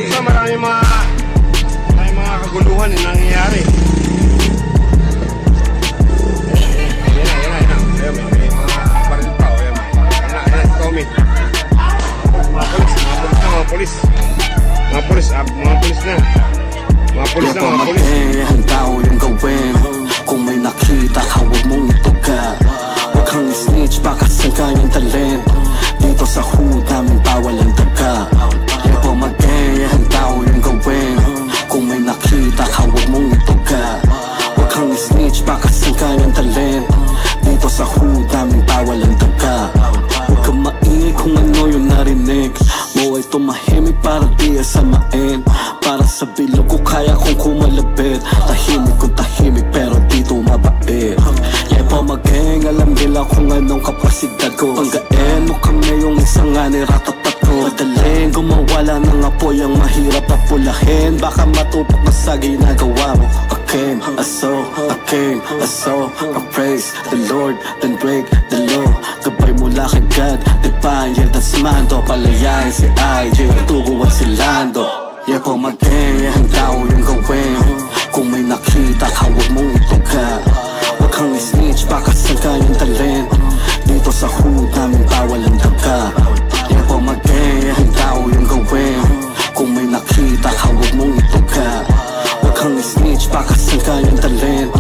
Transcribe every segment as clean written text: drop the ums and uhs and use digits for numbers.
So maraming mga kaguluhan na nangyayari. Ayan, may mga baril pa. Ayan, Tommy. Mga polis na. Mga polis na. Ang tao yung gawin. Kung may nakita ka, huwag mong ituga. Huwag kang snitch, baka saan kanyang talent. Dito sa hood namin bawal ang daga. Yepo ang tao yung gawin. Kung may nakita ka, huwag mong ituga. Huwag kang snitch, baka saan kanyang talent. Dito sa hood namin bawal ang daga. Huwag kang maingay kung ano yung narinig mo ay tumahimik para di asamain. Para sa bilog ko kaya kong kumalapit. Tahimik kung tahimik pero dito mabait. Yepo mag-gang, alam nila kung anong kapasidad ko. Panggain mo kami yung isang aniratatat ko. Madaling gumawala ng apoy ang mahirap papulahin. Baka matupak na sa ginagawa mo. I came, I saw, I praise the Lord, then break the law. Gabay mula kay God, divine, yeah that's mando. Palayain si IG, tuguan si Lando. Yepo mag-gang, ang tao yung gawin. Kung may nakita ka, huwag mong ituga. Huwag kang snitch, baka saan kanyang talent. Dito sa hood namin bawal ang daga. Yepo mag-gang, ang tao yung gawin. Kung may nakita ka, huwag mong ituga. Huwag kang snitch, baka saan kanyang talent.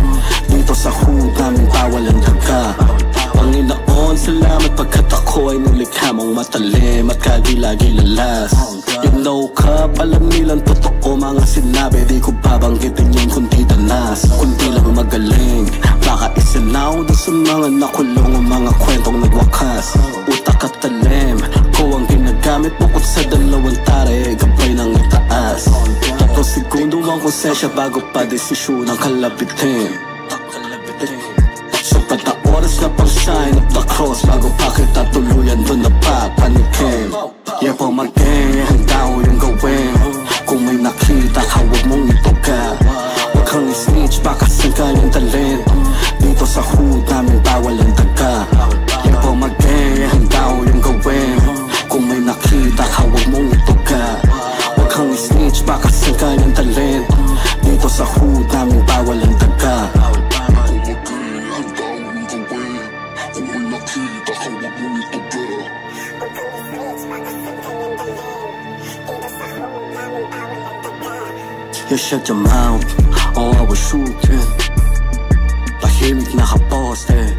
Dito sa hood namin bawal ang daga. Panginoon, salamat pagkat ako ay nilikha mong matalim at kagila-gilalas. You know Cup, alam nilang totoo mga sinabi. Di ko babanggitin yun kundi danas, kundi lang magaling. Baka isinaw doon sa mga nakulong ang mga kwentong nagwakas. Utak at talim ko ang ginagamit bukod sa dalawang tare. Gabay ng itaas. 3 segundo ang konsensya bago pa desisyon ang kalabitin. Sapat na oras na pang sign of the cross bago pa kita tuluyan doon na papanikin. Yepo mag-gang, ang tao yung gawin. Kung may nakita ka, huwag mong ituga. Huwag kang snitch, baka saan kanyang talent. Dito sa hood namin bawal ang daga. Yepo mag-gang, ang tao yung gawin. Kung may nakita ka, huwag mong ituga. Huwag kang snitch, baka saan kanyang talent. Dito sa hood namin bawal ang daga. You shut your mouth, or I will shoot you. Tahimik nakaposte.